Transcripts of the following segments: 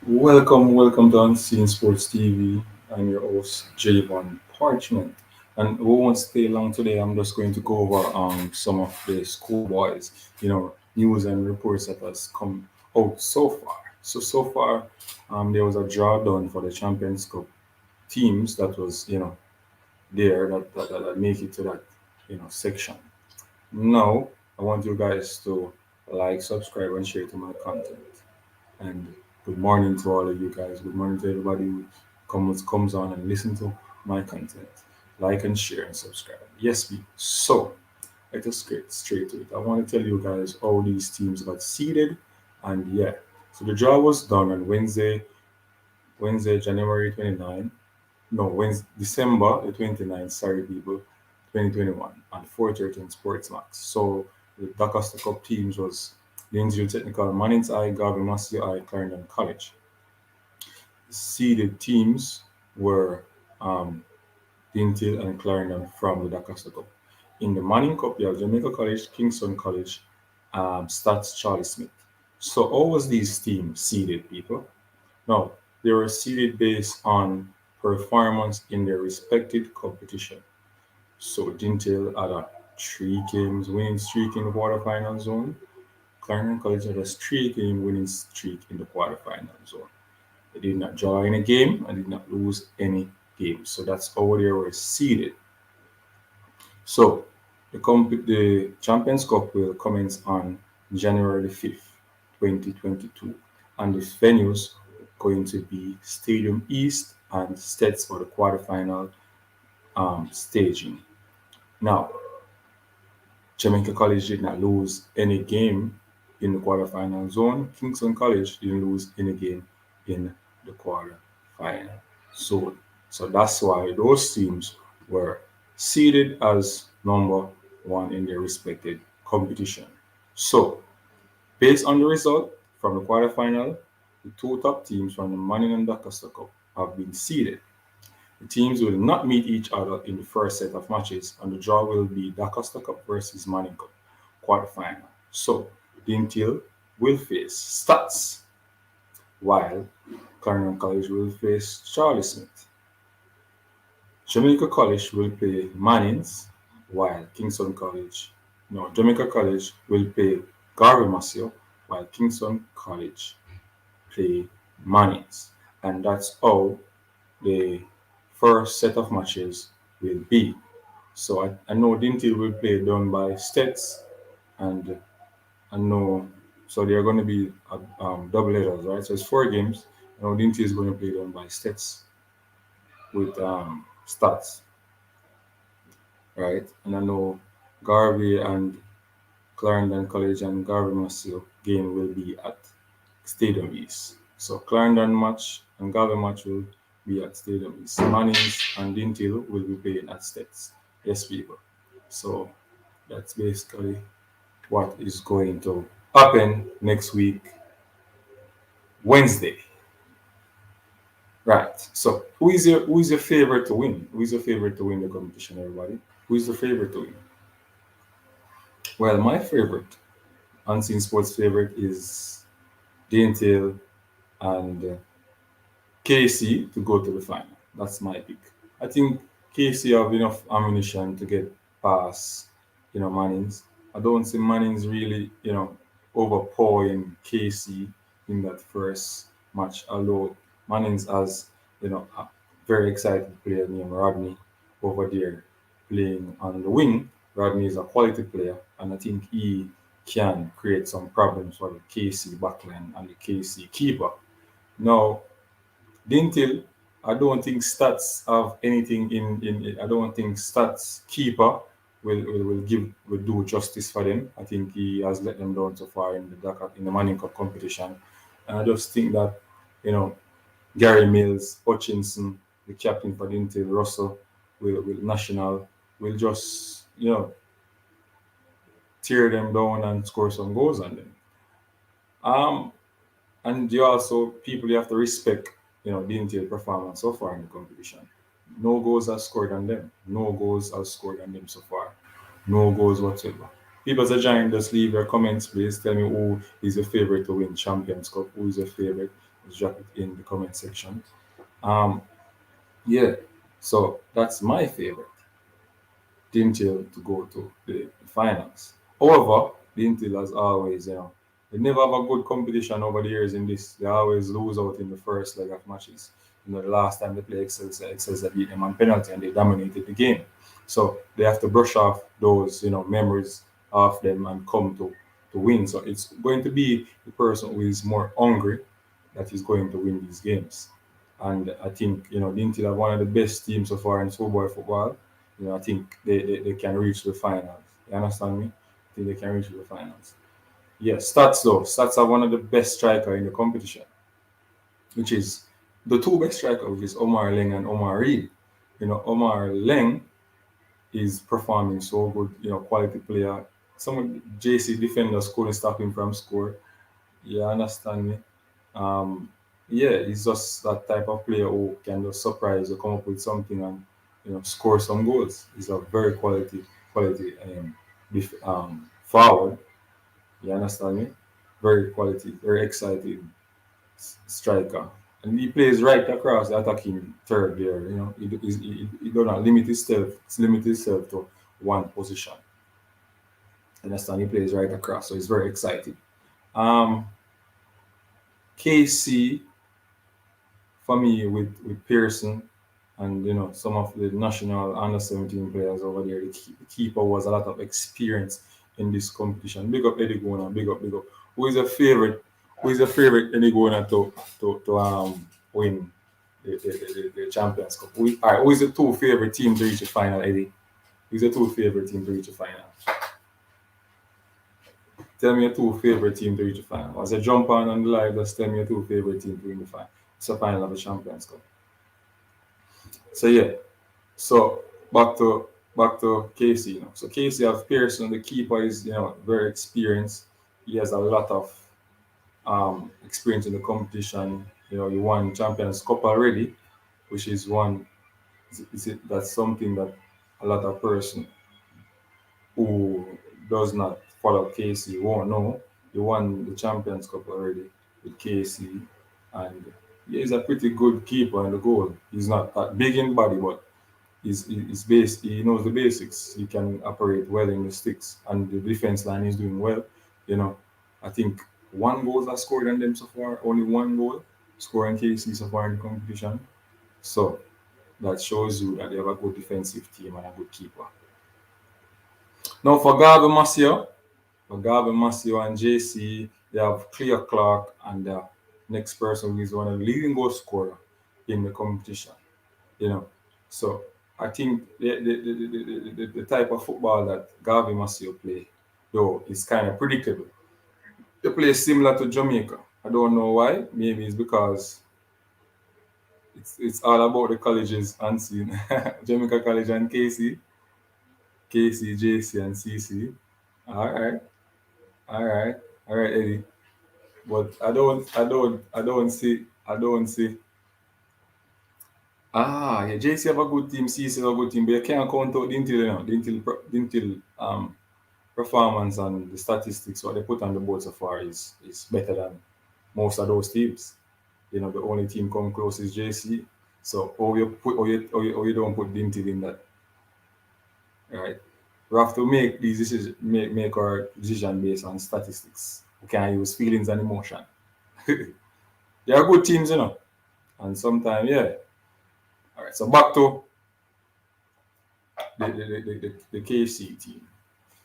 Welcome to Unseen Sports TV. I'm your host, Javon Parchment. And we won't stay long today. I'm just going to go over some of the schoolboys, news and reports that has come out so far. So far, there was a draw done for the Champions Cup teams that was, there that make it to that, section. Now, I want you guys to like, subscribe, and share to my content. And good morning to all of you guys. Good morning to everybody who comes on and listen to my content. Like and share and subscribe. Yes, people. So let us get straight to it. I want to tell you guys how these teams got seeded, and yeah. So the draw was done on Wednesday, January 29. No, Wednesday, December the 29th. Sorry, people, 2021 on 4:30 in Sportsmax. So the Dacosta Cup teams was the Injury Technical, Manning's Eye, Garvey Massey Eye, Clarendon College. Seeded teams were Dintil and Clarendon from the Dacosta Cup. In the Manning Cup, you have Jamaica College, Kingston College, Stats Charlie Smith. So how was these teams seeded, people? Now, they were seeded based on performance in their respective competition. So Dintil had a 3 games winning streak in the quarterfinal zone. Clarendon College had a 3 game winning streak in the quarterfinal zone. They did not draw any game and did not lose any game. So that's how they were seeded. So the Champions Cup will commence on January 5th, 2022. And the venues are going to be Stadium East and States for the quarterfinal staging. Now, Jamaica College did not lose any game in the quarterfinal zone. Kingston College didn't lose any game in the quarterfinal zone. So that's why those teams were seeded as number one in their respected competition. So, based on the result from the quarterfinal, the two top teams from the Manning and Dacosta Cup have been seeded. The teams will not meet each other in the first set of matches, and the draw will be Dacosta Cup versus Manning Cup quarterfinal. So, Dintil will face Stats, while Clarendon College will face Charlie Smith. Jamaica College will play Mannings, while Jamaica College will play Garvey Masio, while Kingston College play Mannings. And that's how the first set of matches will be. So I know Dinty will play done by Stets, and I know so they are going to be double headers, right? So it's 4 games. I know Dinty is going to play done by Stets with Stats, right? And I know Garvey and Clarendon College and Garvey Massey game will be at Stadium East. So Clarendon match and Garvey match will be at Stadium East. Mannings and Dintil will be playing at States. Yes, people. So that's basically what is going to happen next week, Wednesday. Right. So who is your favorite to win? Who is your favorite to win the competition, everybody? Who is the favorite to win? Well, my favorite, unseen sports favorite is Dintil and KC to go to the final. That's my pick. I think KC have enough ammunition to get past, Mannings. I don't see Mannings really, overpowering KC in that first match. Although Mannings has, a very excited player named Rodney over there playing on the wing. Rodney is a quality player, and I think he can create some problems for the KC backline and the KC keeper. Now, Dintil, I don't think stats have anything in it. I don't think stats keeper will do justice for them. I think he has let them down so far in the Manning Cup competition. And I just think that, you know, Gary Mills, Hutchinson, the captain for Dintil, Russell, will National will just, tear them down and score some goals on them. Um And you also people you have to respect, the Intel performance so far in the competition. No goals are scored on them. No goals are scored on them so far. No goals whatsoever. People that join, just leave your comments, please. Tell me who is your favorite to win Champions Cup. Who is your favorite? Just drop it in the comment section. Um, yeah, so that's my favorite team to go to the finals. However, the Intel has always, they never have a good competition over the years in this. They always lose out in the first leg of matches. The last time they play Excelsior beat them on penalty and they dominated the game. So they have to brush off those, memories of them and come to win. So it's going to be the person who is more hungry that is going to win these games. And I think, the Inter are one of the best teams so far in schoolboy football. I think they can reach the finals. You understand me? I think they can reach the finals. Yeah, stats though. Stats are one of the best striker in the competition, which is the two best striker, which is Omar Leng and Omar Reed. Omar Leng is performing so good, quality player. Some of the JC defenders couldn't stop him from score. You understand me? Um, yeah, he's just that type of player who can just surprise you, come up with something and score some goals. He's a very quality forward. You understand me? Very quality, very exciting striker. And he plays right across the attacking third there. He does not limit himself to one position. You understand? He plays right across, so he's very exciting. Um, KC for me with Pearson and some of the national under 17 players over there. The keeper was a lot of experience in this competition. Big up Eddie Gona, big up. Who is a favorite? Who is a favorite Eddie Gona to win the Champions Cup? All right, who is the two favorite team to reach the final, Eddie? Who's the two favorite team to reach the final? Tell me your two favorite team to reach the final. As I jump on the live, just tell me your two favorite team to win the final. It's a final of the Champions Cup. So yeah, so back to Casey. So Casey have Pearson, the keeper is very experienced. He has a lot of experience in the competition. He won Champions Cup already, which is one. That's something that a lot of person who does not follow Casey won't know. He won the Champions Cup already with Casey, and he's a pretty good keeper in the goal. He's not that big in body, but he knows the basics. He can operate well in the sticks, and the defense line is doing well. You know, I think one goal has scored on them so far. Only one goal scoring KC so far in the competition. So that shows you that they have a good defensive team and a good keeper. Now for Garvey Masio and JC, they have Clear Clark and the next person is one of the leading goal scorer in the competition. You know, so I think the type of football that Garvey Masio play, though, is kind of predictable. They play similar to Jamaica. I don't know why. Maybe it's because it's all about the colleges unseen. Jamaica College and KC, JC, and CC. All right, all right, Eddie. But I don't see. Yeah, JC have a good team, CC have a good team, but you can't count out the Intel, performance and the statistics what they put on the board so far is better than most of those teams. The only team come close is JC. So or you don't put Dintil in that, right? We have to make these decisions, make our decision based on statistics. We can't use feelings and emotion. They are good teams, and sometimes, yeah. All right, so back to the KC team.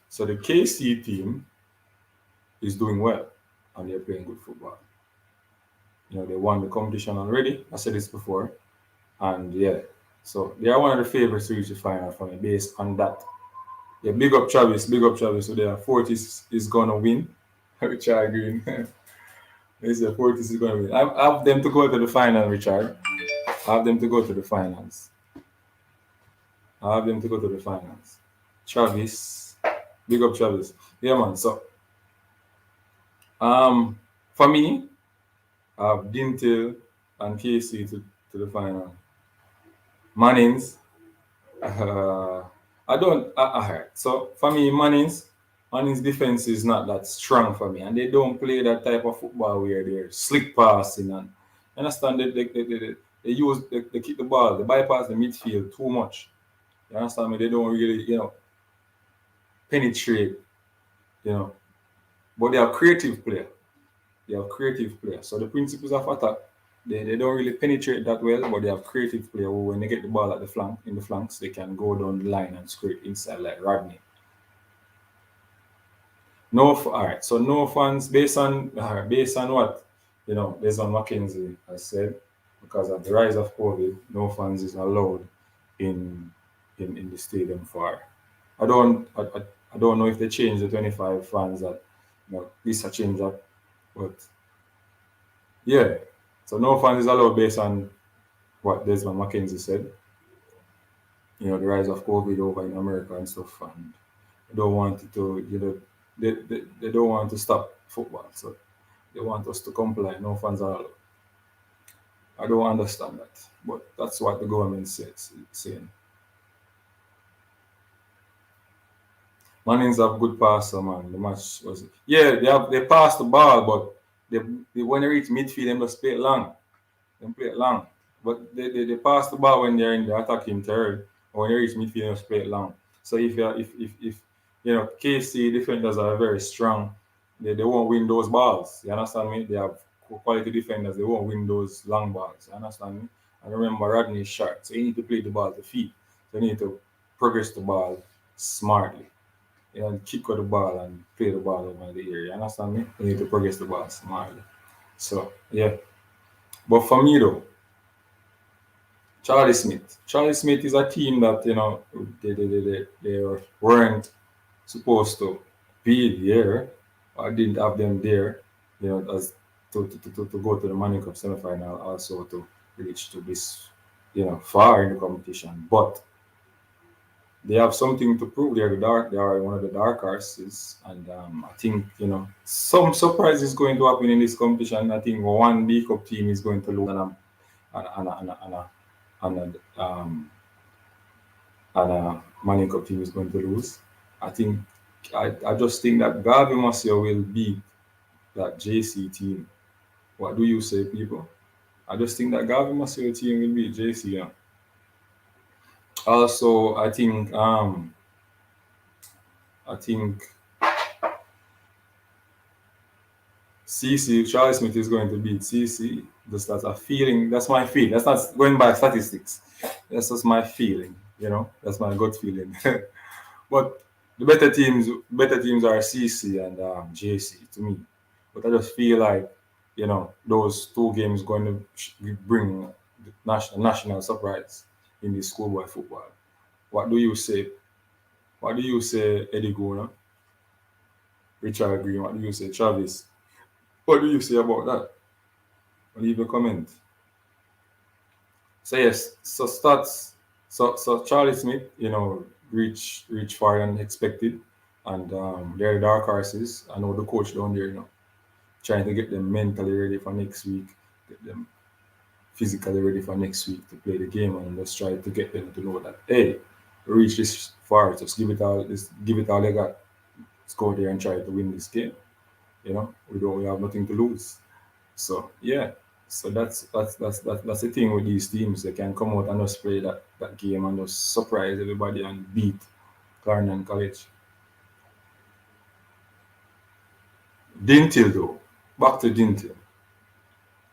So the KC team is doing well and they're playing good football. They won the competition already. I said this before. And yeah, so they are one of the favorites to reach the final for me based on that. Yeah, big up Travis, big up Travis. So their Fortis is gonna win. Richard Green. They say Fortis is gonna win. I have them to go to the final, Richard. I have them to go to the finals. I have them to go to the finals. Travis. Big up Travis. Yeah man. So for me, I have Dintil and KC to the final. Mannings. I don't. Alright. So for me, Manning's defense is not that strong for me, and they don't play that type of football where they're slick passing and Understand? They use they keep the ball, they bypass the midfield too much. You understand me? They don't really, penetrate, you know. But they are creative player. They are creative players. So the principles of attack, they don't really penetrate that well, but they have creative player who when they get the ball at the flank in the flanks, they can go down the line and scrape inside like Rodney. No, all right. So no fans based on what based on Mackenzie has said, because of the rise of COVID, no fans is allowed in in the stadium for. I don't I, I, I don't know if they changed the 25 fans that this a change that, but yeah. So no fans is allowed based on what Desmond Mackenzie said. The rise of COVID over in America and stuff, and they don't want it to they don't want to stop football. So they want us to comply. No fans are allowed. I don't understand that, but that's what the government says. It's saying Mannings have good passer, man. The match was they passed the ball, but when they reach midfield, they just play it long. They play it long, but they pass the ball when they're in the attacking third, or when they reach midfield, they just play it long. So if KC defenders are very strong, they won't win those balls. You understand me? They have quality defenders. They won't win those long balls. You understand me? And remember, Rodney is short, so you need to play the ball to feet. So you need to progress the ball smartly. Kick with the ball and play the ball over the area. You understand me? You need to progress the ball smartly. So yeah. But for me though, Charlie Smith. Charlie Smith is a team that they weren't supposed to be there. I didn't have them there, as to go to the Manning Cup semi-final, also to reach to this, far in the competition. But they have something to prove. They are one of the dark horses, and I think some surprise is going to happen in this competition. I think one B Cup team is going to lose, and a Manning Cup team is going to lose. I think I just think that Gavi Marcio will beat that JC team. What do you say, people? I just think that Gavi Marcio team will beat JC. Yeah. Also, I think CC Charlie Smith is going to beat CC. That's a feeling. That's my feeling. That's not going by statistics. That's just my feeling. That's my gut feeling. But the better teams are CC and JC to me. But I just feel like those two games going to bring the national surprise in the schoolboy football. What do you say? What do you say, Eddie Gona, Richard Green? What do you say, Travis? What do you say about that? Leave a comment. So yes, so stats. So Charlie Smith, reach far and expected, and they're dark horses. I know the coach down there, trying to get them mentally ready for next week, get them physically ready for next week to play the game, and just try to get them to know that hey, we reach this far, just give it all they got. Let's go there and try to win this game. We have nothing to lose. So yeah, so that's the thing with these teams. They can come out and just play that game and just surprise everybody and beat Clarendon College. Dintil though, back to Dintil.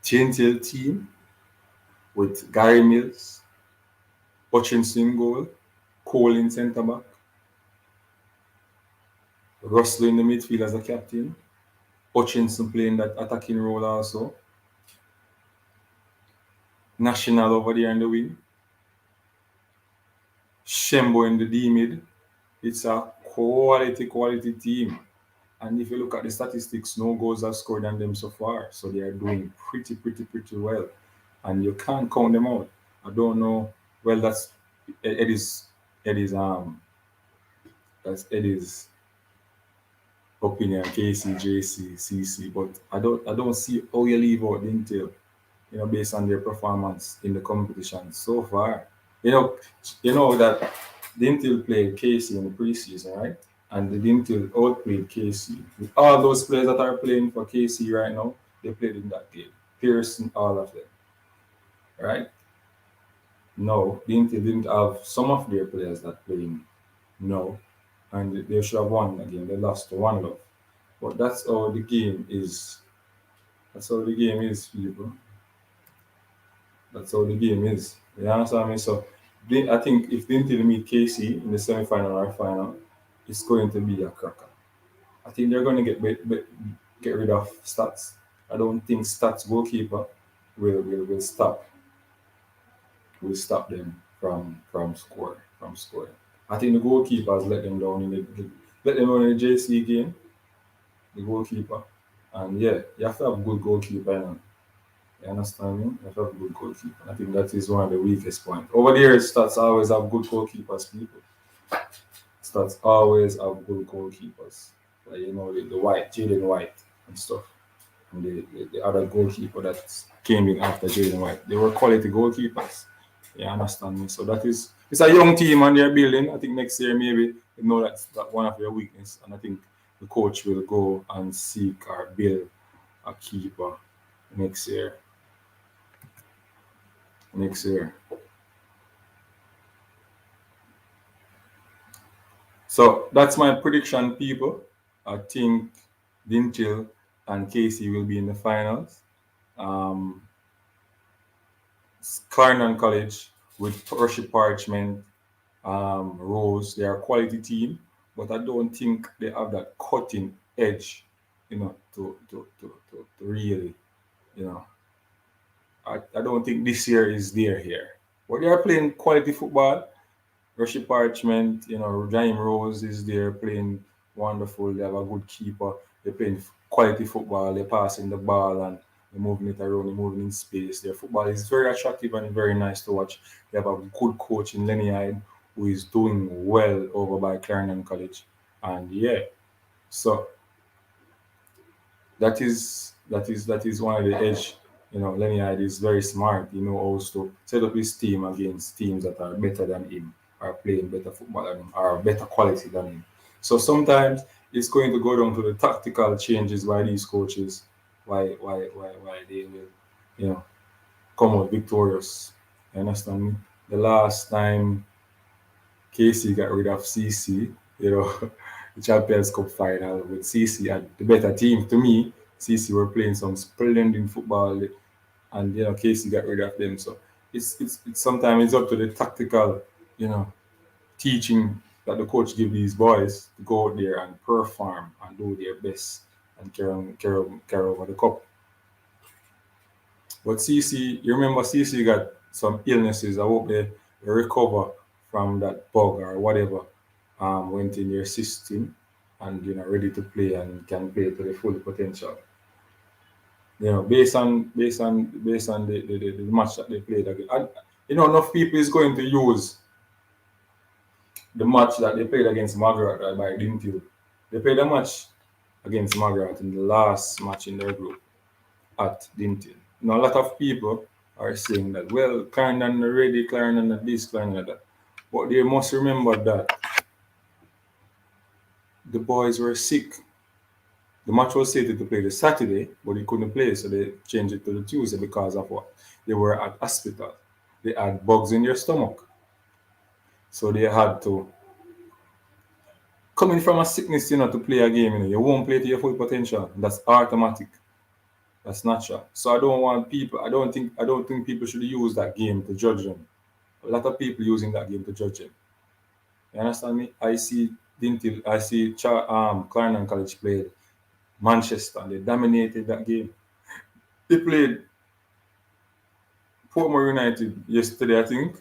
Dintil team with Gary Mills, Hutchinson goal, Cole in centre back, Russell in the midfield as a captain, Hutchinson playing that attacking role also, National over there in the wing, Shembo in the D mid. It's a quality team. And if you look at the statistics, no goals are scored on them so far. So they are doing pretty well. And you can't count them out. I don't know. Well, Eddie's that's Eddie's opinion, KC, JC, CC. But I don't see how you leave out the Intel, based on their performance in the competition so far. You know, that Dintil played KC in the preseason, right? And the Dintil outplayed KC. With all those players that are playing for KC right now, they played in that game. Pearson, all of them. right? No, didn't have some of their players that playing. No, and they should have won again. They lost to one love. But that's how the game is. That's how the game is, people. That's how the game is. You understand me? So I think if Dintil meet KC in the semi-final or final, it's going to be a cracker. I think they're going to get rid of stats. I don't think stats goalkeeper will stop them from scoring. I think the goalkeepers let them down in let them down in the JC game, the goalkeeper. And yeah, you have to have a good goalkeeper, you understand me? You have to have a good goalkeeper. I think that is one of the weakest points. Over the years, stats always have good goalkeepers, people. Stats always have good goalkeepers. Like the White, Jaden White and stuff. And the other goalkeeper that came in after Jaden White. They were quality goalkeepers. You understand me? So it's a young team and they're building. I think next year maybe that's that one of their weakness. And I think the coach will go and seek or build a keeper next year. Next year. So that's my prediction, people. I think Dintil and Casey will be in the finals. Um, Clarendon College with Worship Parchment, Rose, they are a quality team, but I don't think they have that cutting edge, to really, you know, I don't think this year is there here. But they are playing quality football. Rushy Parchment, Jaime Rose is there playing wonderful. They have a good keeper. They're playing quality football. They're passing the ball and they're moving it around, they're moving in space. Their football is very attractive and very nice to watch. They have a good coach in Lenny Hyde who is doing well over by Clarendon College. And yeah, so that is one of the edge. Lenny Hyde is very smart. He knows how to set up his team against teams that are better than him, are playing better football than him, are better quality than him. So sometimes it's going to go down to the tactical changes by these coaches, why they will, you know, come out victorious. You understand me? The last time KC got rid of CC, the Champions Cup final with CC and the better team. To me, CC were playing some splendid football, and KC got rid of them. So it's sometimes it's up to the tactical, you know, teaching that the coach give these boys to go out there and perform and do their best and carry over the cup. But CC, you remember CC got some illnesses. I hope they recover from that bug or whatever went in your system and ready to play and can play to the full potential. Based on the match that they played again. And enough people is going to use the match that they played against Margaret by Dinfield. They played a match against Margaret in the last match in their group at Dinfield. Now a lot of people are saying that, well, Clarendon ready, Clarendon this, Clarendon that. But they must remember that the boys were sick. The match was slated to play the Saturday, but they couldn't play, so they changed it to the Tuesday because of what? They were at hospital. They had bugs in their stomach. So they had to coming from a sickness, to play a game, you won't play to your full potential. That's automatic. That's natural. So I don't want people. I don't think people should use that game to judge them. A lot of people using that game to judge them. You understand me? I see Clarendon College played Manchester and they dominated that game. They played Portmore United yesterday, I think,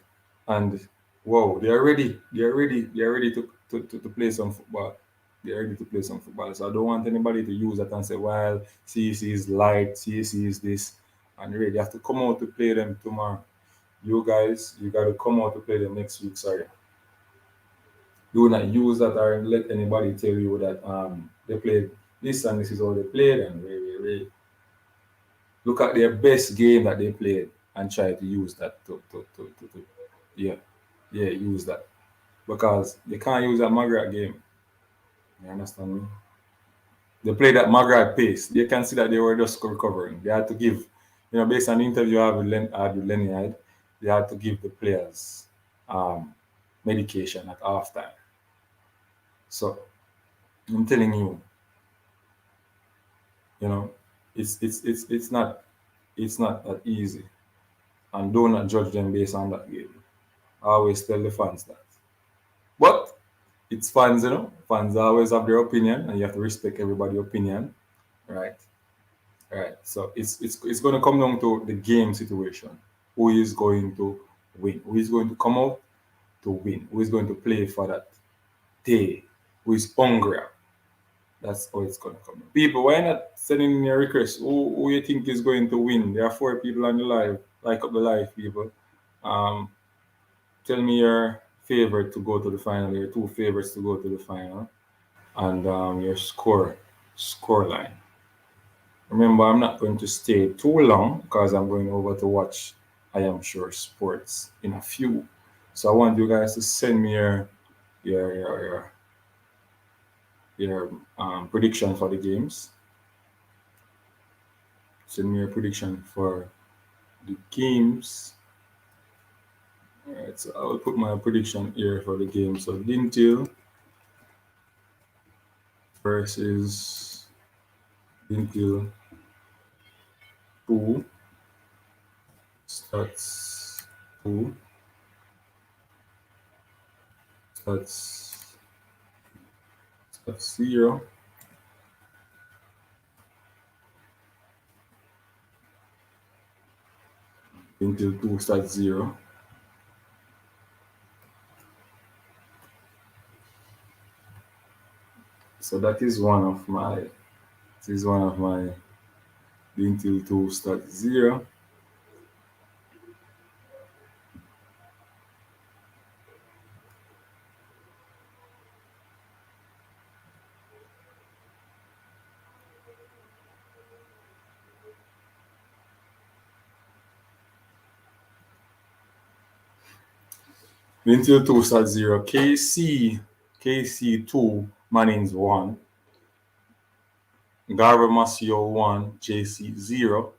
and wow, they are ready. They are ready. They are ready to play some football. They are ready to play some football. So I don't want anybody to use that and say, well, CC is light, CC is this, and really, you have to come out to play them tomorrow. You guys, you got to come out to play them next week. Sorry. Do not use that or let anybody tell you that they played this and this is how they played and really look at their best game that they played and try to use that to yeah, use that because they can't use that Margaret game. You understand me? They played at Margaret pace. They can see that they were just recovering. They had to give. Based on the interview I had with Lenny Hyde, they had to give the players um, medication at halftime. So I'm telling you, you know, it's not that easy, and do not judge them based on that game. I always tell the fans that. But it's fans, fans always have their opinion, and you have to respect everybody's opinion, right? Right. So it's going to come down to the game situation. Who is going to win? Who is going to come out to win? Who is going to play for that day? Who is hungrier? That's how it's going to come. People, why not sending in your request? Who you think is going to win? There are four people on the live. Like up the live, people. Um, Tell me your favorite to go to the final. Your two favorites to go to the final, and your score line. Remember, I'm not going to stay too long because I'm going over to watch I Am Sure Sports in a few. So I want you guys to send me your your your, your prediction for the games. Send me your prediction for the games. Alright, so I will put my prediction here for the game. So Dintil versus Dintil 2 starts 2 starts starts 0. Dintil 2 starts 0. So that is one of my Dintil 2 starts 0. Dintil 2 starts 0. KC 2, Mannings 1. Garver Masio 1, JC 0.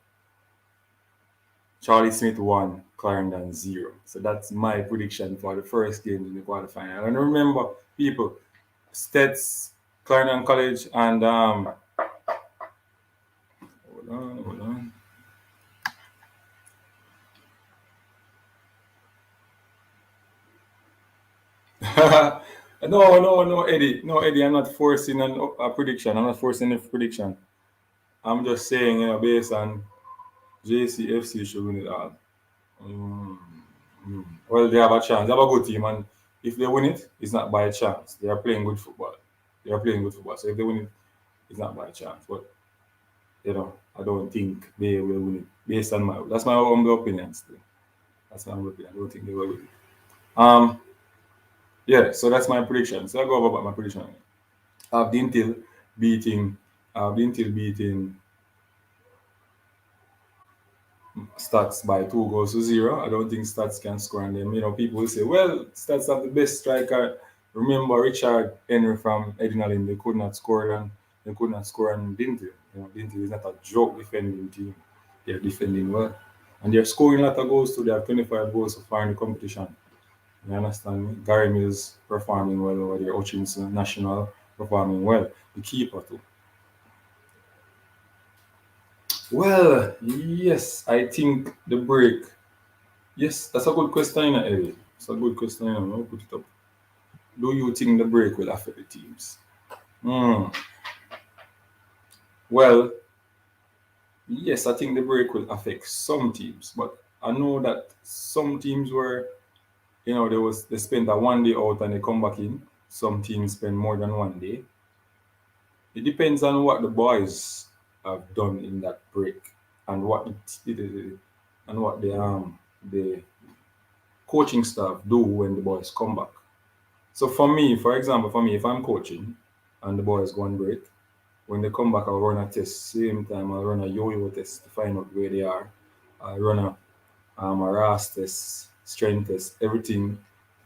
Charlie Smith 1, Clarendon 0. So that's my prediction for the first game in the quarterfinal. And remember, people, Stets, Clarendon College, and hold on. No, Eddie. No, Eddie, I'm not forcing a prediction. I'm not forcing a prediction. I'm just saying, based on JCFC should win it all. Mm, Well, they have a chance. They have a good team, and if they win it, it's not by chance. They are playing good football. They are playing good football. So if they win it, it's not by chance. But I don't think they will win it based on that's my humble opinion. Still, that's my humble opinion. I don't think they will win it. Um, yeah. So that's my prediction. So I go over about my prediction. I've Dintil beating, I've Dintil beating Stats by 2 goals to 0. I don't think Stats can score on them. People will say, well, Stats have the best striker. Remember Richard Henry from Edinalin, they could not score on Dintil. Dintil is not a joke defending team. They're defending well. And they're scoring a lot of goals too. They have 25 goals so far in the competition. You understand me? Gary Mills performing well over there. Hutchinson National performing well. The keeper too. Well, yes, I think the break. Yes, that's a good question, Eddie. It's a good question. I'll put it up. Do you think the break will affect the teams? Hmm. Well, yes, I think the break will affect some teams, but I know that some teams were, they spent a 1 day out and they come back in. Some teams spend more than 1 day. It depends on what the boys have done in that break and what the coaching staff do when the boys come back. So for me, for example, if I'm coaching and the boys go on break, when they come back, I'll run a test. Same time, I'll run a yo-yo test to find out where they are. I'll run a RAS test, strength test, everything,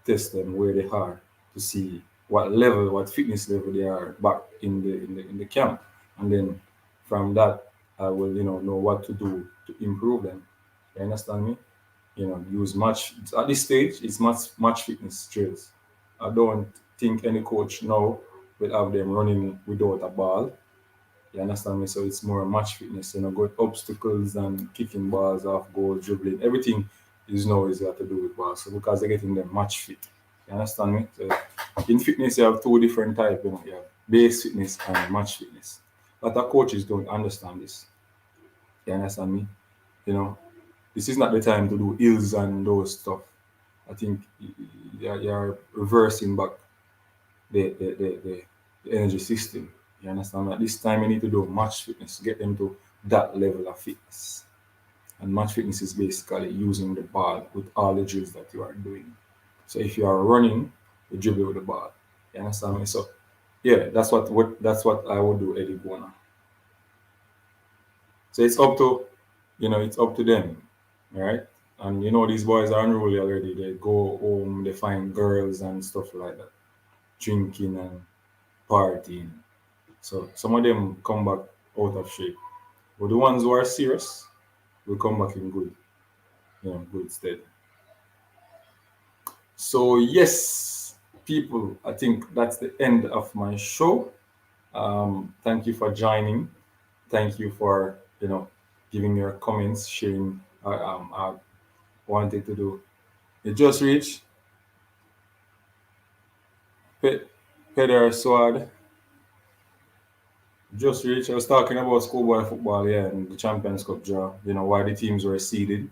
test them where they are to see what fitness level they are back in the camp. And then from that, I will, know what to do to improve them. You understand me? Use match at this stage. It's match fitness drills. I don't think any coach now will have them running without a ball. You understand me? So it's more match fitness. Going obstacles and kicking balls off goal, dribbling. Everything is now is got to do with balls. So because they're getting them match fit. You understand me? So in fitness, you have two different types. You have base fitness and match fitness. But the coaches don't understand this. You understand me? You know, this is not the time to do ills and those stuff. I think you're reversing back the energy system. You understand? At this time, you need to do match fitness to get them to that level of fitness. And match fitness is basically using the ball with all the drills that you are doing. So if you are running, you dribble with the ball. You understand me? So yeah, that's what I would do, Eddie Bona. So it's up to them, right? And these boys are unruly already. They go home, they find girls and stuff like that, drinking and partying. So some of them come back out of shape. But the ones who are serious will come back in good stead. So yes, people, I think that's the end of my show. Thank you for joining. Thank you for giving your comments, sharing. I wanted to do. It just reached Peter Swad. Just reached. I was talking about schoolboy football, yeah, and the Champions Cup draw. Why the teams were seeded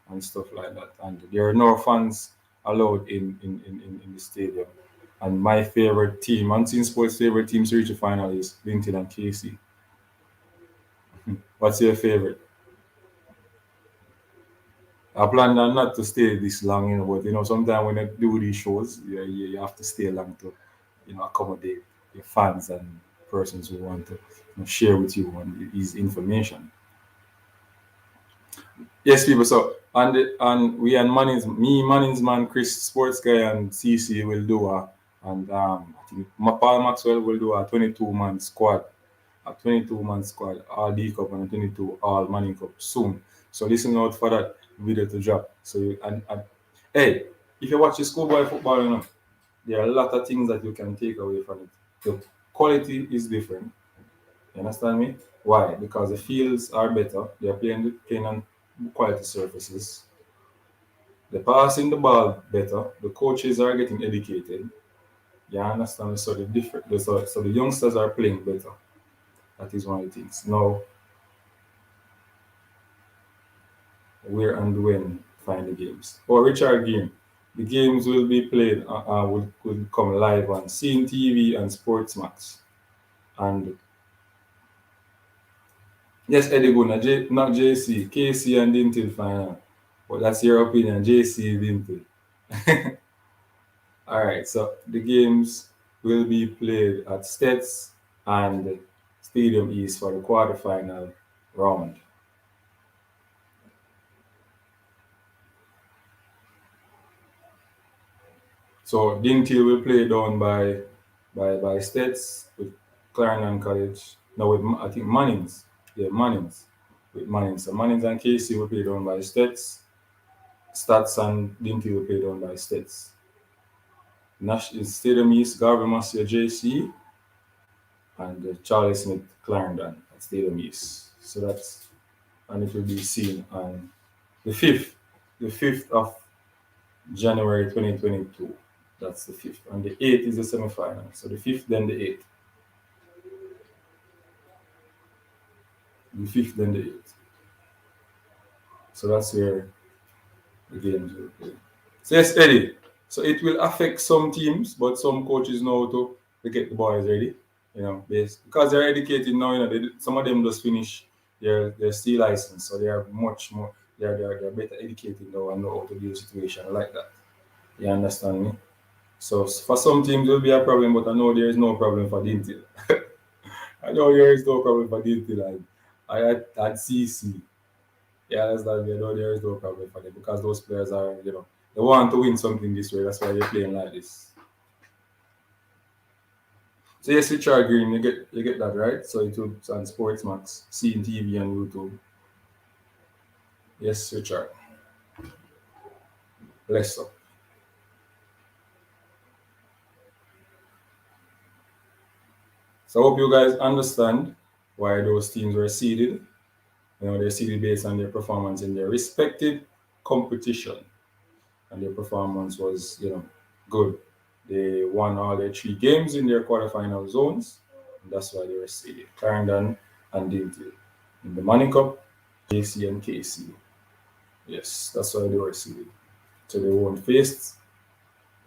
and stuff like that. And there are no fans allowed in the stadium. And my favorite team, Unseen Sports' favorite teams to reach the final is Linton and KC. What's your favorite? I plan on not to stay this long, but sometimes when I do these shows, you have to stay long to, accommodate your fans and persons who want to share with you on these information. Yes, people. So and we and Manning's man, Chris, sports guy, and CC will do I think Paul Maxwell will do a 22-man squad, all D Cup and a 22 all Manning Cup soon. So listen out for that video to drop. So and hey, if you watch the schoolboy football, there are a lot of things that you can take away from it. The quality is different. You understand me? Why? Because the fields are better. They are playing on quality surfaces. They're passing the ball better. The coaches are getting educated. You understand? So the youngsters are playing better. That is one of the things. Now, where and when find the games? Or Richard game. The games will be played. Will come live on Scene TV and Sportsmax. And yes, Eddie Gunn, not JC, KC and Dintil final. But that's your opinion, JC Dintil. All right, so the games will be played at Stets and Stadium East for the quarterfinal round. So Dintil will play down by Stets with Clarendon College. No, with I think Mannings. Yeah, Mannings. With Mannings. So Mannings and KC will play down by Stets. Stats and Dintil will play down by Stets. National Stadium East, Garvey Massey JC, and Charlie Smith Clarendon at Stadium East. So and it will be seen on the 5th, of January 2022. That's the 5th. And the 8th is the semi-final. So the 5th, then the 8th. The 5th, then the 8th. So that's where the games will play. So yes, Eddie. So it will affect some teams, but some coaches know to get the boys ready. Because they're educated now. Some of them just finish their C license, so they are much more. They're better educated now and know how to deal with situation like that. You understand me? So for some teams it will be a problem, but I know there is no problem for Dintil. I know there is no problem for Dintil, and I at CC. Yeah, that's that. I know there is no problem for them because those players are, they want to win something this way. That's why they're playing like this. So yes, Richard Green, you get that right. So it would on Sportsmax, seeing TV and YouTube. Yes, Richard. Bless up. So I hope you guys understand why those teams were seeded. They're seeded based on their performance in their respective competition, and their performance was, good. They won all their three games in their quarterfinal zones, and that's why they were seeded. Clarendon and Dinty. In the Money Cup, JC and KC. Yes, that's why they were seeded. So they won't face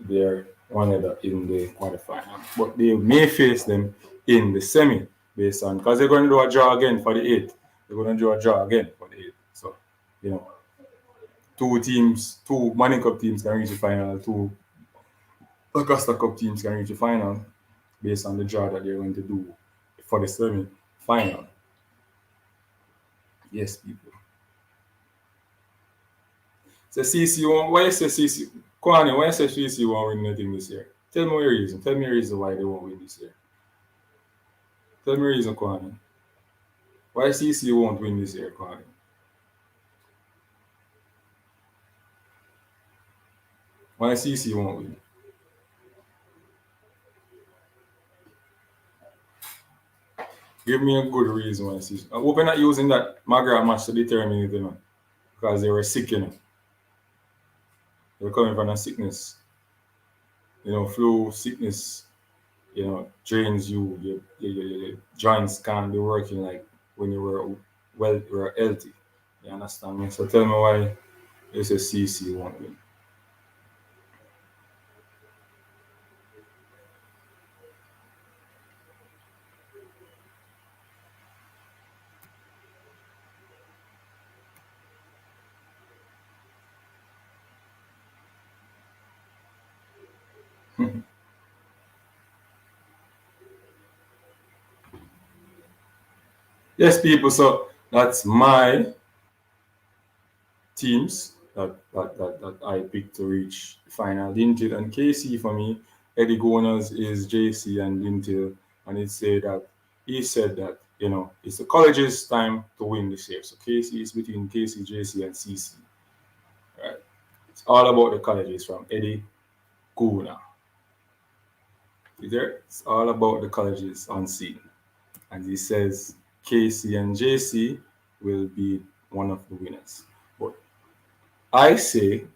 their one another in the quarterfinal. But they may face them in the semi based on because they're going to do a draw again for the eighth. They're going to do a draw again for the eighth. So, you know, two Money Cup teams can reach the final, two Augusta Cup teams can reach the final based on the draw that they're going to do for the semi final. Yes, people. So CC won't why you say CC Kwani, why you say CC won't win anything this year? Tell me your reason. Tell me your reason why they won't win this year. Tell me your reason, Kwani. Why CC won't win this year, Kwani? Why CC won't win? Give me a good reason why CC. I hope you're not using that Magra match to determine it, because they were sick, They were coming from a sickness, flu sickness, drains you. Your joints can't be working like when you were healthy. You understand me? So tell me why SSCC won't win. Yes, people. So that's my teams that I picked to reach the final. Lintil and KC for me. Eddie Gunners is JC and Lintil, and he said that it's the college's time to win this year. So KC is between KC, JC, and CC. Right? It's all about the colleges from Eddie Guna. You there? It's all about the colleges on scene. And he says KC and JC will be one of the winners. But I say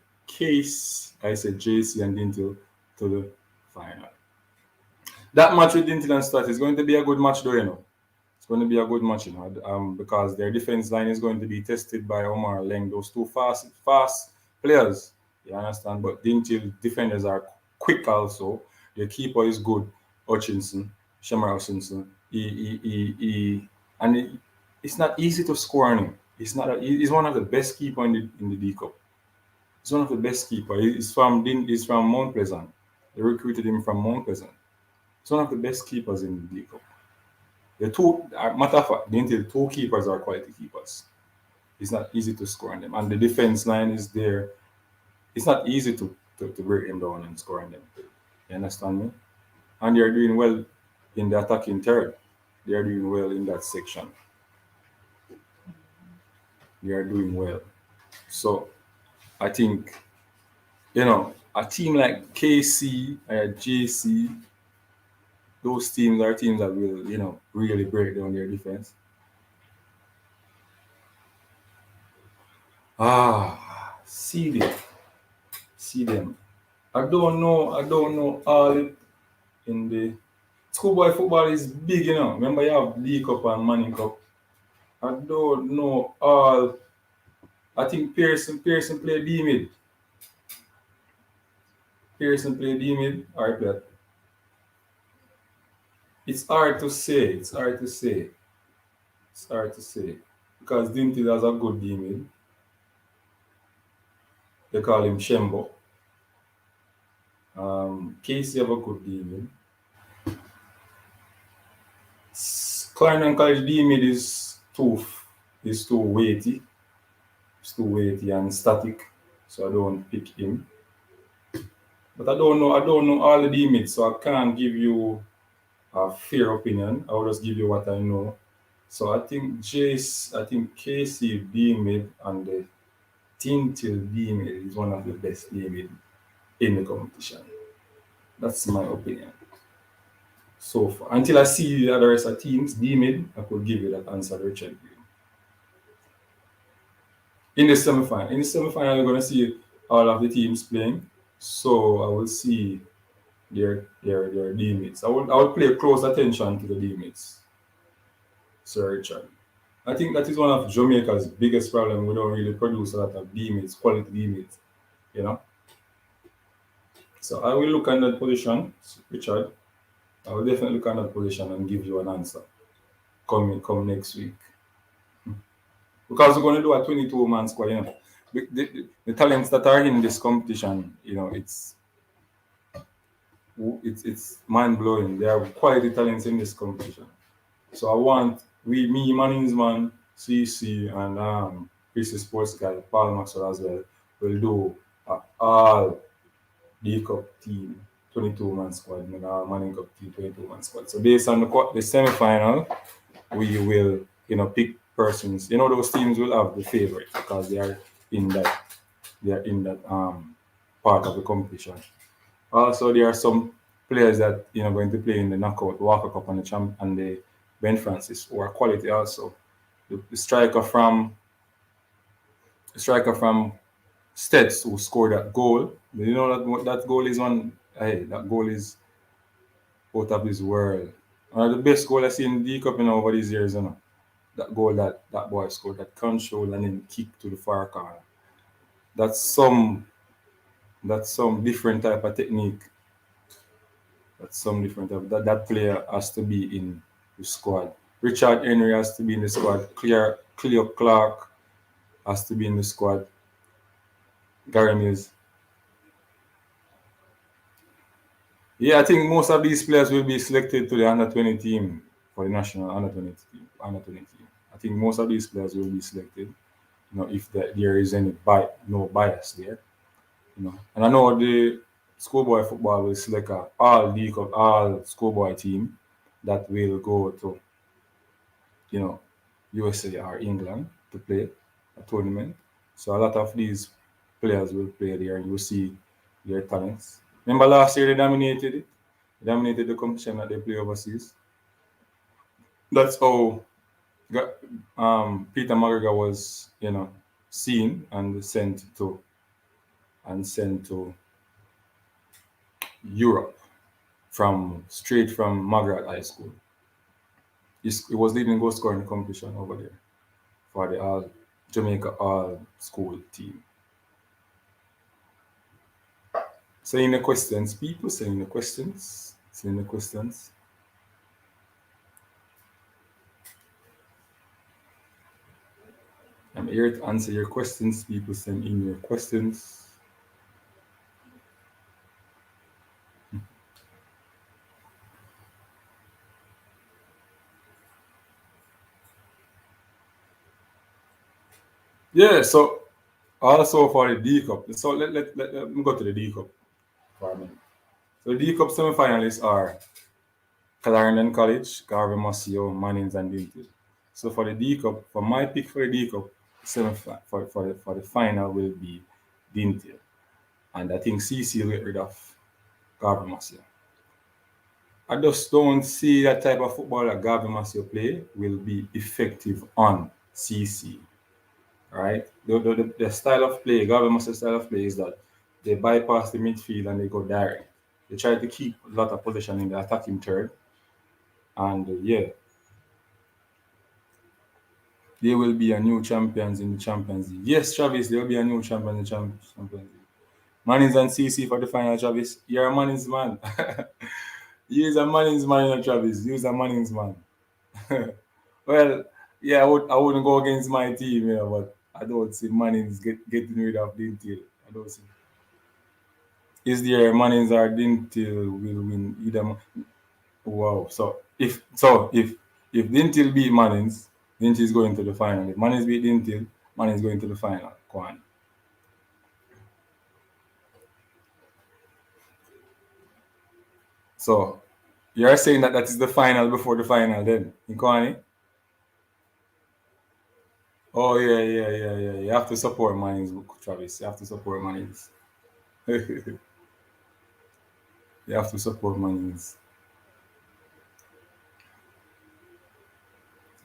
I said JC and Dintil to the final. That match with Dintil and Stat is going to be a good match, though. It's going to be a good match, because their defense line is going to be tested by Omar Leng, those two fast players. You understand? But Dintil defenders are quick also. Their keeper is good, Hutchinson, Shamar Hutchinson. It's not easy to score on him. He's one of the best keeper in the D Cup. He's one of the best keeper. He's from Mount Pleasant. They recruited him from Mount Pleasant. He's one of the best keepers in the league. The two, matter of fact, the two keepers are quality keepers. It's not easy to score on them, and the defense line is there. It's not easy to break them down and score on them. You understand me? And they're doing well in the attacking third. They are doing well in that section. They are doing well. So I think a team like KC or JC, those teams are teams that will, really break down their defense. See them. See them. I don't know all it in the schoolboy football is big, Remember you have League Cup and Manning Cup. I don't know all. I think Pearson play D mid. Pearson play D mid or he play. It's hard to say. It's hard to say. It's hard to say. Because Dinty has a good D mid. They call him Shembo. Casey have a good D mid. Clarendon College D mid is too weighty. It's too weighty and static. So I don't pick him. But I don't know all the D mids, so I can't give you a fair opinion. I will just give you what I know. So I think KC being made and the team till being made is one of the best being made in the competition. That's my opinion. So far, until I see the other rest of teams being made, I could give you that answer, Richard. In the semi-final, you're gonna see all of the teams playing. So I will see their teammates. I will pay close attention to the teammates, Sir Richard. I think that is one of Jamaica's biggest problem. We don't really produce a lot of teammates, quality teammates, you know. So I will look at that position, Richard. I will definitely look at that position and give you an answer come next week. Because we're going to do a 22-man squad, you know. The talents that are in this competition, you know, it's mind blowing. There are quality talents in this competition. So I want me, Mannings man, CC, and Chrissy Sports guy, Paul Maxwell as well, will do all D Cup team 22-man squad, and Manning Cup team 22-man squad. So based on the semi final, we will, you know, pick persons. You know, those teams will have the favorite because in that they are in that part of the competition. Also, there are some players that you know going to play in the knockout Walker Cup and the Ben Francis who are quality also. The striker from Stets who scored that goal. You know that goal is one. Hey, that goal is out of this world. One of the best goal I seen in the Cup, you know, over these years, you know. That goal that boy scored, that control and then kick to the far corner. That's some that's some different type of technique. That's some different type. That player has to be in the squad. Richard Henry has to be in the squad. Cleo Clark has to be in the squad. Gary Mills. Yeah, I think most of these players will be selected to the under 20 team for the national under 20 team. Under 20 team. I think most of these players will be selected. You know, if there is any no bias there. You know, and I know the schoolboy football will select all schoolboy team that will go to you know USA or England to play a tournament. So a lot of these players will play there, and you'll see their talents. Remember last year they dominated it, dominated the competition that they play overseas. That's how Peter McGregor was, you know, seen and sent to Europe from straight from Margaret High School. He was leading goal scoring competition over there for the all Jamaica all school team. Saying the questions, people saying the questions, saying the questions. I'm here to answer your questions. People send in your questions. Yeah, so also for the D Cup. So let me go to the D Cup for a minute. So the D Cup semi-finalists are Clarendon College, Garvey Masio, Mannings, and Dinty. So for the D Cup, for my pick for the D Cup, for the final will be Dinty. And I think CC will get rid of Garvey Masio. I just don't see that type of football that Garvey Masio play will be effective on CC. Right? The style of play, Garvey Masio style of play is that they bypass the midfield and they go direct. They try to keep a lot of possession in the attacking third. And yeah, they will be a new champions in the Champions League. Yes, Travis, they will be a new champion in the Champions League. Mannings and CC for the final, Travis. You're a Mannings man. You're a Mannings man, Travis. You're a Mannings man. Well, yeah, I wouldn't go against my team, you know, but I don't see Mannings getting rid of Dintil. I don't see. Is there Mannings or Dintil will win either? Wow. So if Dintil beat Mannings, Dintil is going to the final. If Mannings beat Dintil, Mannings is going to the final. Go on. So You're saying that that is the final before the final, then, Inkwani? Oh yeah, yeah, yeah, yeah. You have to support Mannings, Travis. You have to support Mannings. You have to support Mannings.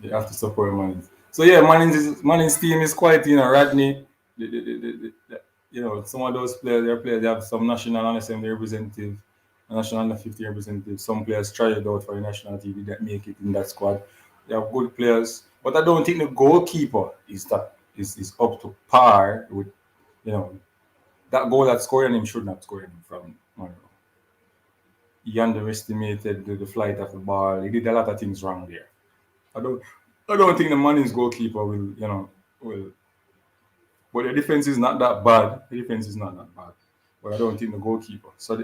You have to support Mannings. So yeah, Mannings team is quite, Radney. Some of those players, their players, they have some national under 70 representative, national under 50 representative. Some players try it out for the national TV that make it in that squad. They have good players, but I don't think the goalkeeper is up to par with, you know that goal that scoring him should not score him from. He underestimated the flight of the ball. He did a lot of things wrong there. I don't I don't think the Manning's goalkeeper will. But the defense is not that bad. The defense is not that bad. But I don't think the goalkeeper. So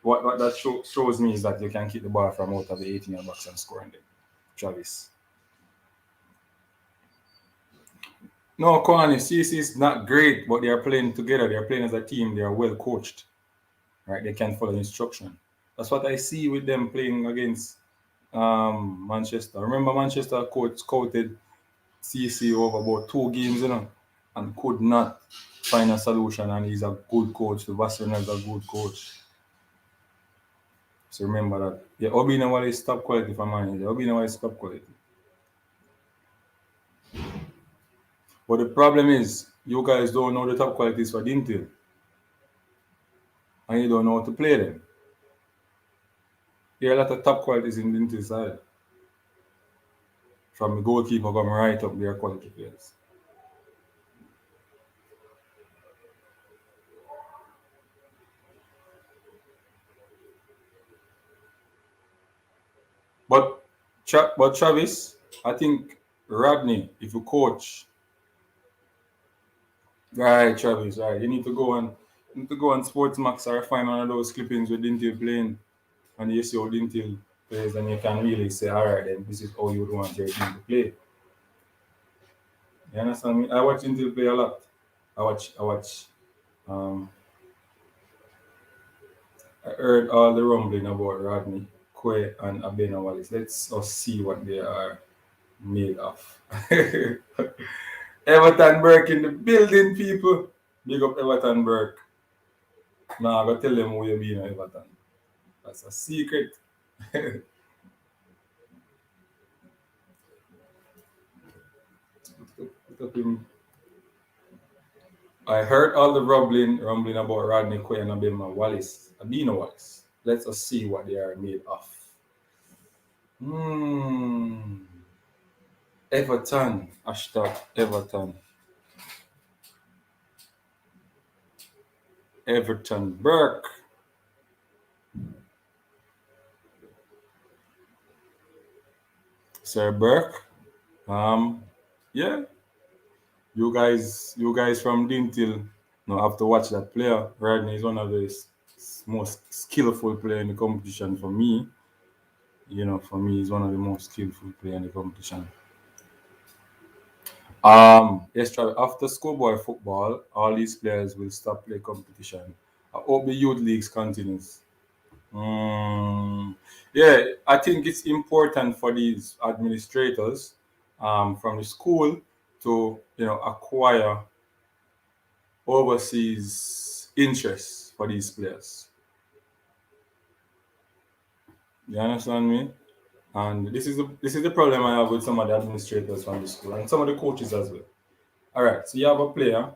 what that shows me is that you can keep the ball from out of the 18-yard box and scoring them. Travis. No, Kwani, CC is not great, but they are playing together. They are playing as a team. They are well coached. Right? They can follow instruction. That's what I see with them playing against Manchester. Remember, Manchester coach scouted CC over about 2 games, and could not find a solution. And he's a good coach. The Barcelona is a good coach. So remember that. Yeah, Obina is top quality for man. Yeah, Obina is top quality. But the problem is, you guys don't know the top qualities for Dintil, and you don't know how to play them. There are a lot of top qualities in Dintil side. From the goalkeeper going right up there, quality players. But Travis, I think Rodney, if you coach, right, Travis, right, you need to go on Sportsmax or find one of those clippings with Dintil playing, and you see how Dintil plays, and you can really say, all right, then this is how you would want your team to play. You understand me? I watch Dintil play a lot. I watch. Um, I heard all the rumbling about Rodney, Quay, and Abena Wallace. Let's us see what they are made of. Everton Burke in the building, people. Big up Everton Burke. Nah, I go tell them who you be in Everton. That's a secret. I heard all the rumbling about Rodney Quay and Abena Wallace. Let us see what they are made of. Hmm. Everton. Hashtag Everton. Everton Burke. Sir Burke. Um, yeah, you guys from Dintil, have to watch that player. Rodney is one of the most skillful player in the competition for me. For me, he's one of the most skillful player in the competition. Yes, Travis, after schoolboy football, all these players will stop play competition. I hope the youth leagues continues. Mm, yeah, I think it's important for these administrators from the school to acquire overseas interest for these players. You understand me? And this is the problem I have with some of the administrators from the school and some of the coaches as well. All right, so you have a player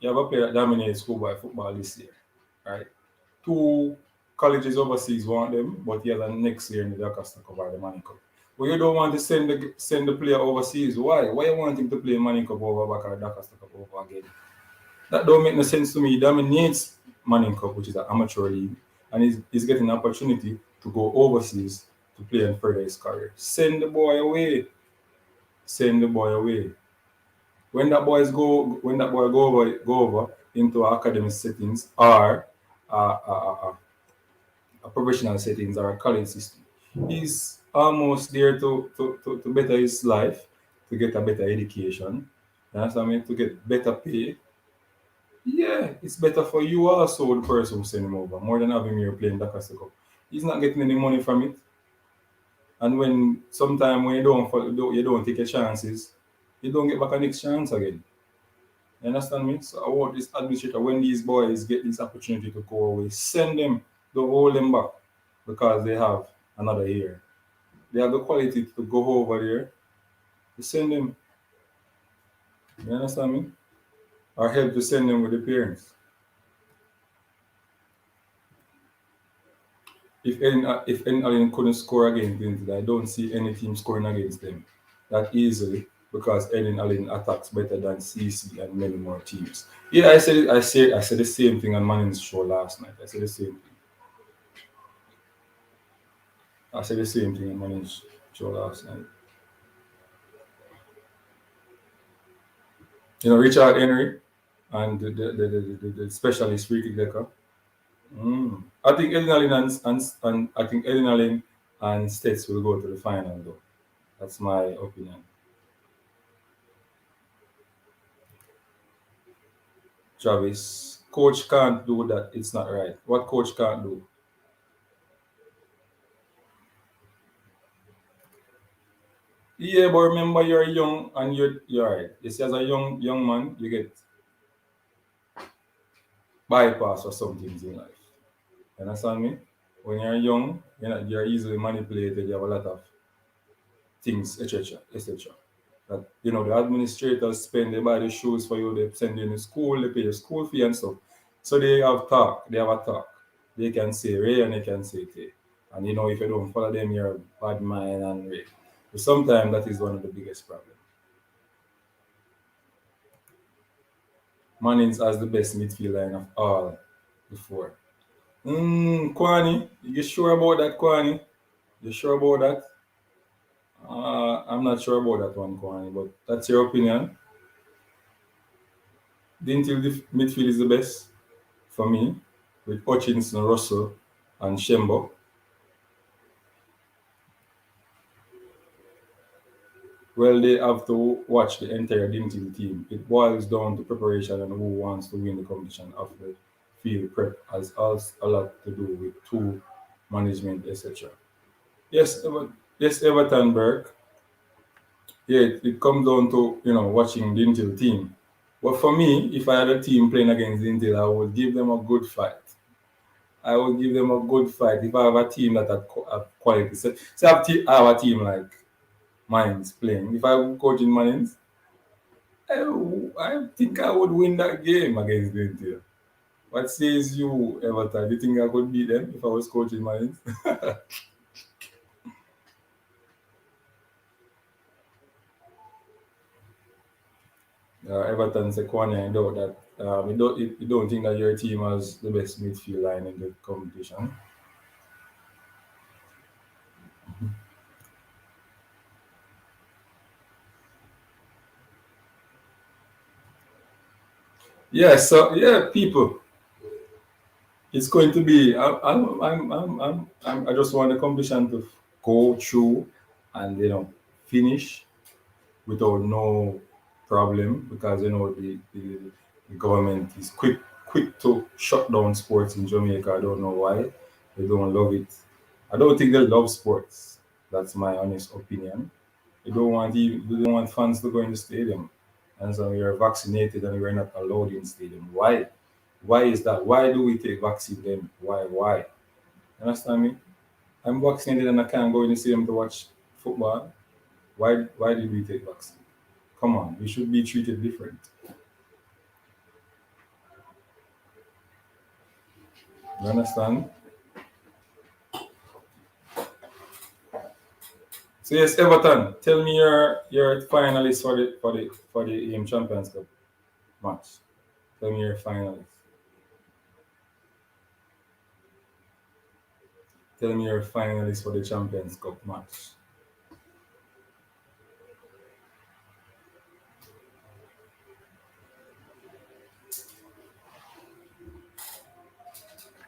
that dominates schoolboy football this year, right? Two colleges overseas want them, but he has a next year in the Costa Cup or the Money Cup. But you don't want to send the player overseas. Why? Why you want him to play Money Cup over back or the Costa Cup over again? That don't make no sense to me. He dominates Money Cup, which is an amateur league, and he's getting an opportunity to go overseas to play and further his career. Send the boy away. Send the boy away. When that boy go over into academic settings or a professional settings or a college system, he's almost there to better his life, to get a better education. You understand me? To get better pay. Yeah, it's better for you also, the person who send him over, more than having you playing Dakar Cup. He's not getting any money from it. And when sometime when you don't take your chances, you don't get back a next chance again. You understand me? So I want this administrator when these boys get this opportunity to go away, send them, don't hold them back because they have another year. They have the quality to go over there. You send them. You understand me? Or help to send them with the parents. If Allen couldn't score against Clinton, I don't see any team scoring against them that easily because Ellen Allen attacks better than CC and many more teams. Yeah, I said the same thing on Manning's show last night. I said the same thing. I said the same thing on Manning's show last night. You know, Richard Henry and the specialist free kick decker. I think Ellen Allen and I think Ellen Allen and States will go to the final though. That's my opinion. Travis, coach can't do that. It's not right. What coach can't do? Yeah, but remember you're young and you're right. You see, as a young man, you get bypass or some things in life. You understand me? When you're young, you're easily manipulated. You have a lot of things, etc., etc. That the administrators spend, they buy the shoes for you, they send you to school, they pay your school fee and stuff. So they have talk, they have a talk. They can say Ray and they can say Tay. And if you don't follow them, you're a bad man and Ray. But sometimes that is one of the biggest problems. Mannings has the best midfield line of all before. Kwani, you sure about that, Kwani? You sure about that? I'm not sure about that one, Kwani, but that's your opinion. Didn't you the midfield is the best for me with Hutchinson, Russell, and Shembo? Well, they have to watch the entire Dintil team. It boils down to preparation and who wants to win the competition of the field prep has a lot to do with two management, etc. Yes, yes, Everton Burke. Yeah, it comes down to watching the Dintil team. But for me, if I had a team playing against Dintil, I would give them a good fight. I would give them a good fight if I have a team that had quality. Say I have a team like Mines playing. If I were coaching Mines, I think I would win that game against India. What says you, Everton? Do you think I could beat them if I was coaching Mines? Everton Sequania, I doubt that. You don't think that your team has the best midfield line in the competition. Yeah, so yeah, people, it's going to be. I just want the competition to go through and finish without no problem because the government is quick to shut down sports in Jamaica. I don't know why they don't love it. I don't think they love sports. That's my honest opinion. They don't want fans to go in the stadium, and so we are vaccinated and we are not allowed in stadium. Why? Why is that? Why do we take vaccine then? Why? Why? Understand me? I'm vaccinated and I can't go in the stadium to watch football. Why did we take vaccine? Come on, we should be treated different. You understand? So yes, Everton, tell me your finalists for the Champions Cup match. Tell me your finalists. Tell me your finalists for the Champions Cup match.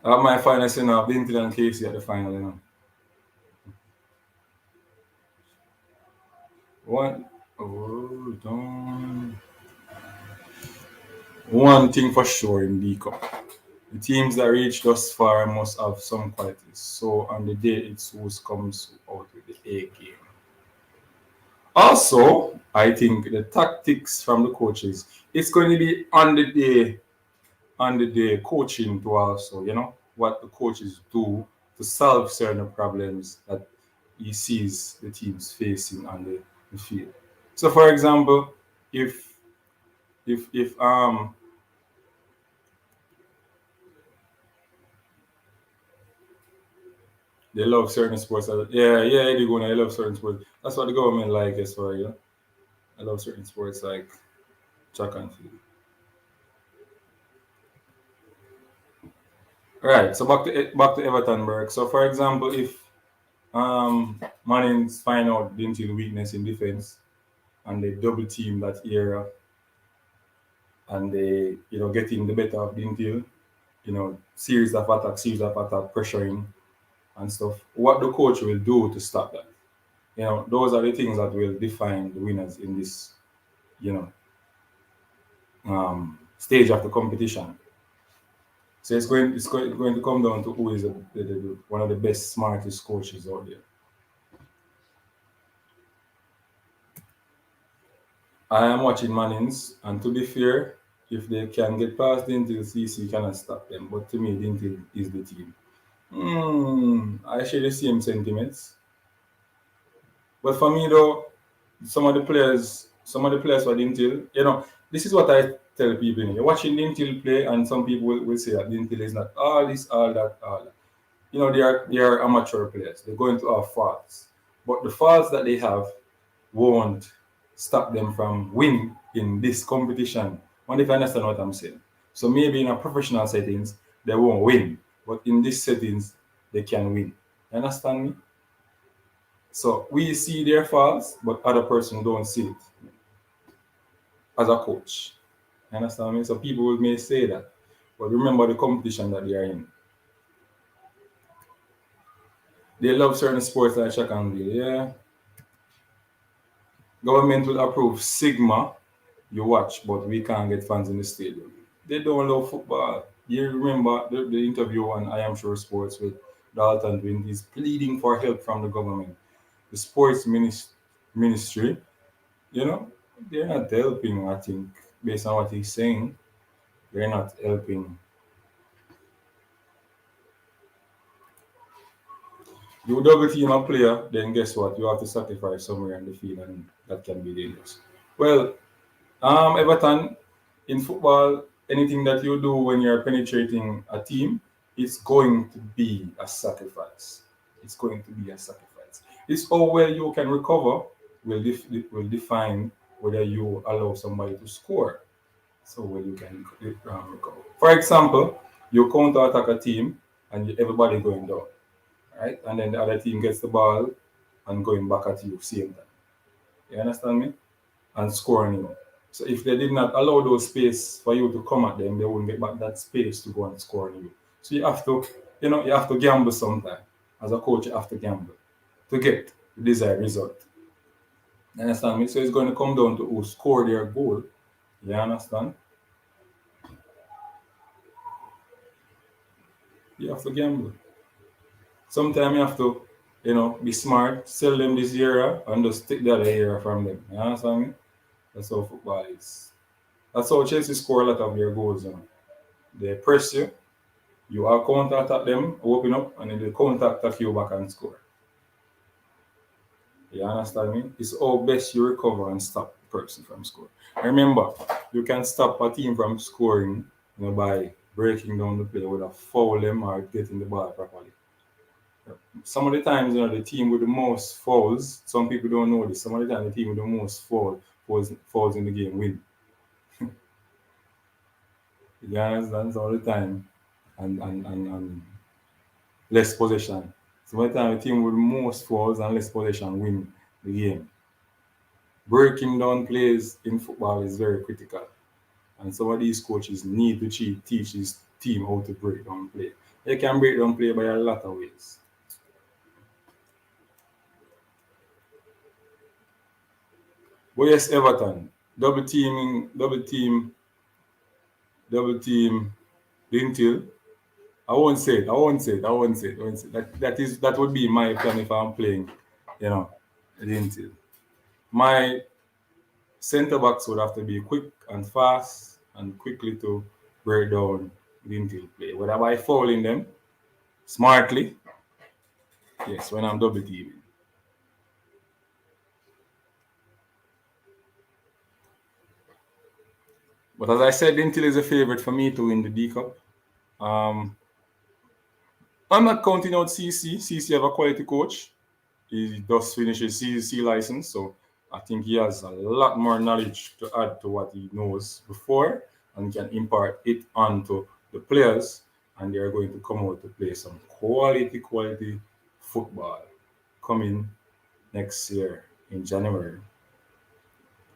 I have my finalists in now. Bintley and Casey at the final, One, oh, don't. One thing for sure in the cup. The teams that reach thus far must have some qualities. So on the day it's who comes out with the A game. Also, I think the tactics from the coaches, it's going to be on the day coaching to also, what the coaches do to solve certain problems that he sees the teams facing on the field. So for example, if if they love certain sports, yeah, they're gonna love certain sports. That's what the government like as well, I love certain sports like track and field. Right. So back to Everton Burke. So for example, if Mannings find out the Intil weakness in defense and they double team that area and they getting the better of the Intil, series of attack, pressuring and stuff. What the coach will do to stop that? Those are the things that will define the winners in this, you know, stage of the competition. So it's going to come down to who is one of the best, smartest coaches out there. I am watching Mannings, and to be fair, if they can get past the Intel, CC cannot stop them. But to me, the Intel is the team. I share the same sentiments. But for me, though, some of the players for the Intel, this is what I tell people. You're watching the Intel play, and some people will say that the Intel is not all this, all that, all that. They are amateur players. They're going to have faults, but the faults that they have won't stop them from winning in this competition. Wonder if you understand what I'm saying. So maybe in a professional settings they won't win, but in these settings they can win. You understand me? So we see their faults, but other person don't see it as a coach. You understand me? So people may say that, but remember the competition that they are in. They love certain sports like track and field. Yeah, government will approve Sigma you watch, but we can't get fans in the stadium. They don't love football. You remember the interview on I Am Sure Sports with Dalton when he's pleading for help from the government. The sports ministry, you know, they're not helping, I think, based on what he's saying. They're not helping. You double team a player, then guess what? You have to sacrifice somewhere in the field, and that can be dangerous. Well, Everton, in football, anything that you do when you're penetrating a team, it's going to be a sacrifice. It's going to be a sacrifice. It's how well you can recover will define whether you allow somebody to score. So well you can recover. For example, you counter attack a team and everybody going down, right? And then the other team gets the ball and going back at you same time. You understand me? And scoring you. So if they did not allow those space for you to come at them, they wouldn't get back that space to go and score on you. So you have to gamble sometime. As a coach, you have to gamble to get the desired result. You understand me? So it's going to come down to who score their goal. You understand? You have to gamble. Sometimes you have to, be smart, sell them this area and just take the other area from them. You understand me? That's how football is. That's how Chelsea score a lot of their goals. They press you, you are counter attack them, open up, and then they counter attack you back and score. You understand me? It's how best you recover and stop the person from scoring. Remember, you can stop a team from scoring by breaking down the play with a foul them or getting the ball properly. Some of the times, the team with the most fouls, some people don't know this. Some of the time, the team with the most fouls in the game win. You understand? All the time, and less possession. So by the time the team with most fouls and less possession win the game. Breaking down plays in football is very critical. And some of these coaches need to teach his team how to break down play. They can break down play by a lot of ways. But yes, Everton, double team, Lintel. I won't say it. I won't say it. I won't say it. I won't say it. That would be my plan if I'm playing, you know, Lintel. My centre backs would have to be quick and fast and quickly to break down Lintel play. Whether by fouling them smartly, yes, when I'm double teaming. But as I said, Lintel is a favourite for me to win the D Cup. Um, I'm not counting out CC. CC have a quality coach. He just finished his CC license, so I think he has a lot more knowledge to add to what he knows before and can impart it onto the players, and they are going to come out to play some quality football coming next year in January.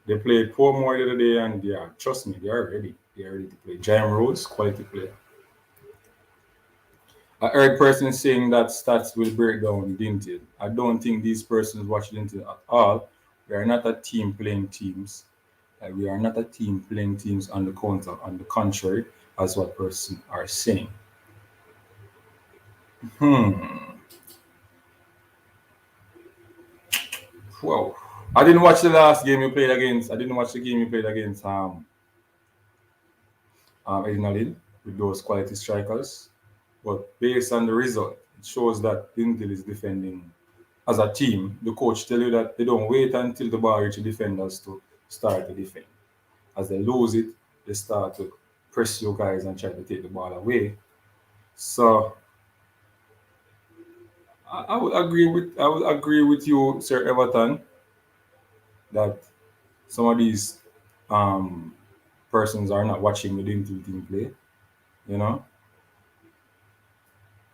They played Portmore the other day, and they are, trust me, they are ready. They are ready to play. James Rose, quality player. I heard persons saying that stats will break down Dinted. I don't think these persons watch Dinted at all. We are not a team playing teams. We are not a team playing teams on the counter, on the contrary, as what persons are saying. Hmm. Wow. I didn't watch the last game you played against. I didn't watch the game you played against Edinalid with those quality strikers. But based on the result, it shows that Dintel is defending as a team. The coach tell you that they don't wait until the ball reaches defenders to start to defend. As they lose it, they start to press you guys and try to take the ball away. So I would agree with you, Sir Everton, that some of these um, persons are not watching the Dintel team play. You know,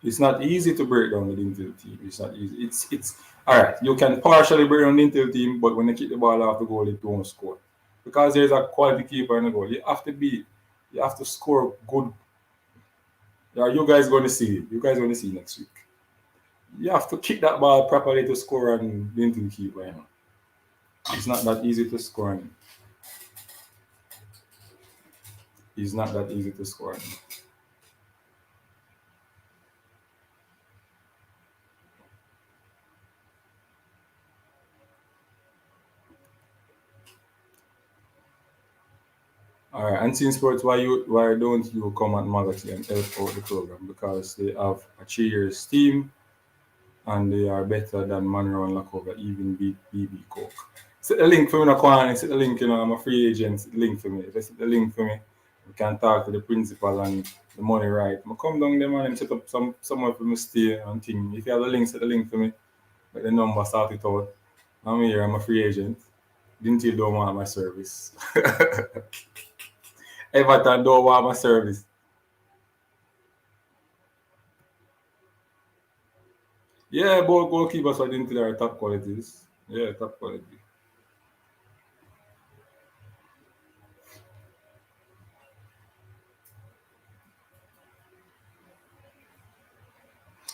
it's not easy to break down the Intel team. It's not easy. It's all right. You can partially break down the Intel team, but when they kick the ball off the goal, it don't score because there's a quality keeper in the goal. You have to score good. Yeah, you guys going to see it. You guys going to see next week. You have to kick that ball properly to score and the Intel keeper. You know, it's not that easy to score. And it's not that easy to score. All right, and since sports, why don't you come at Malachi and help out the program? Because they have a 3 years team and they are better than Monroe and Lacova, even beat BB Coke. Set the link for me, Naquan. Set the link, I'm a free agent. Set the link for me. Just set the link for me. We can talk to the principal and the money right. I come down there, man, and set up somewhere for me stay and thing. If you have the link, set the link for me. Let the number sort it out. I'm here, I'm a free agent. Didn't you don't want my service? Everton don't want my service. Yeah, both goalkeepers for Dinty are top qualities. Yeah, top quality.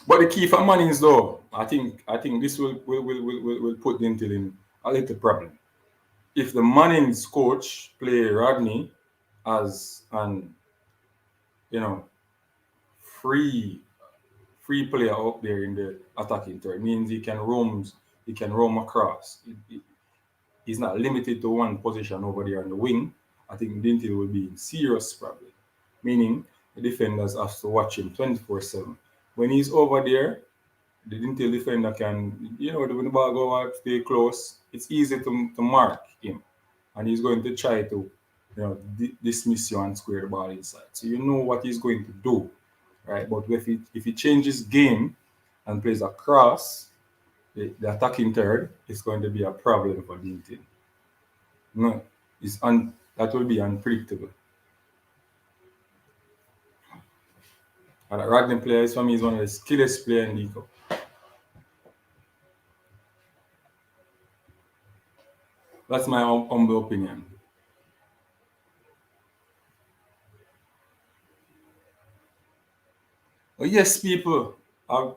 But the key for money is though, I think this will put Dintil in a little problem. If the Manning's coach play Rodney as an you know free free player up there in the attacking third, means he can roam across. He's not limited to one position over there on the wing. I think Dintil will be in serious problem. Meaning the defenders have to watch him 24/7. When he's over there, the Intel defender can, when the ball go out, stay close, it's easy to mark him. And he's going to try to, dismiss you and square the ball inside. So you know what he's going to do, right? But if he changes game and plays across the attacking third, it's going to be a problem for the Intel. No, that will be unpredictable. And Rodney players for me is one of the skillest players in the league. That's my humble opinion. Oh, yes, people. I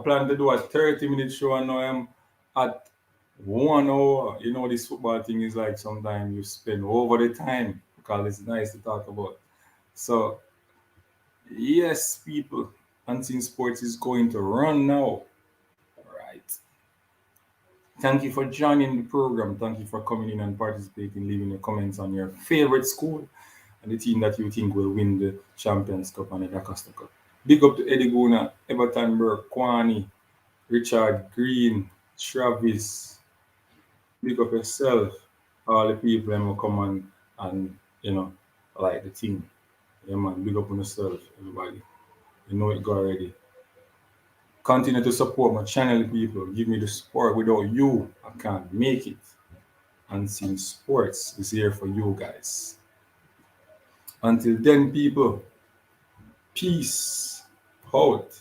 plan to do a 30-minute show and now I'm at 1 hour. This football thing is like sometimes you spend over the time because it's nice to talk about. So, yes, people. Unseen Sports is going to run now. Right. Thank you for joining the program. Thank you for coming in and participating, leaving your comments on your favorite school and the team that you think will win the Champions Cup and the Da Costa Cup. Big up to Eddie Guna, Everton Burke, Kwani, Richard Green, Travis. Big up yourself. All the people that will come and like the team. Yeah man, big up on yourself, everybody. You know it go already. Continue to support my channel, people. Give me the support. Without you, I can't make it. Unseen Sports is here for you guys. Until then, people, peace out.